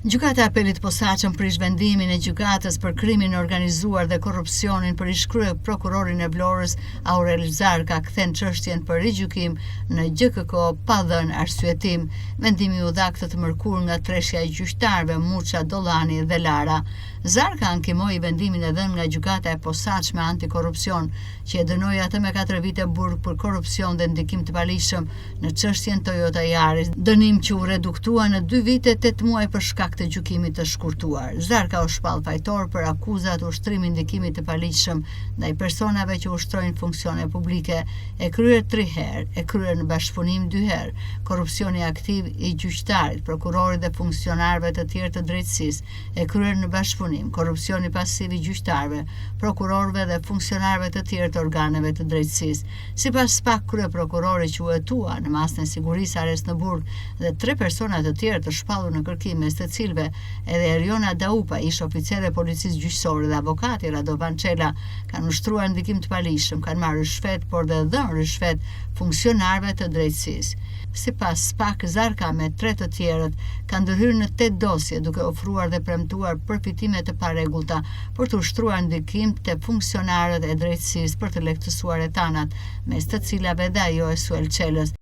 Gjykata e Apelit posaçëm prish vendimin e gjykatës për krimin organizuar dhe korrupsionin për ish-krye prokurorin e Vlorës Aurel Zarka kthen çështjen për rigjykim në GKK pa dhënë arsyetim. Vendimi u dha këtë të mërkur nga treshja e gjyqtarëve Muça Dollani dhe Lara. Zarka ankimoi vendimin e dhënë nga gjykata e posaçme antikorrupsion, që e dënoi atë me 4 vite burg për korrupsion dhe ndikim të paligjshëm në çështjen Toyota Yaris, dënim që u reduktua në 2 vite 8 muaj për shkak të gjykimit të shkurtuar. Zarka u shpall fajtor për akuzat ushtrimi ndikimit të paligjshëm ndaj personave që ushtrojnë funksione publike, e kryer 3 herë, e kryer në bashkëpunim 2 herë, korrupsioni aktiv i gjyqtarit, prokurorit dhe funksionarëve të tjerë të drejtësisë, e kryer në bashkëpunim, korrupsioni pasiv i gjyqtarëve, prokurorëve dhe funksionarëve të tjerë të organeve të drejtësisë. Sipas SPAK, kryeprokurori që u hetua në masën e sigurisë arrest në burg dhe 3 persona të tjerë të shpallur në kërkim, mes të cilëve edhe Eriona Daupa, ish oficer e policisë gjyqësore, dhe avokati Radovan Çela, kanë ushtruar ndikim të paligjshëm, kanë marrë rishfet, por dhe dhënë rishfet funksionarëve të drejtësisë. Sipas SPAK, Zarka me 3 të tjerët kanë ndërhyrë në 8 dosje, duke ofruar dhe premtuar përfitime të parregullta për të ushtruar ndikim te funksionarët e drejtësisë për të lehtësuar etanat, mes të cilave dhe ajo e Suel Çelës.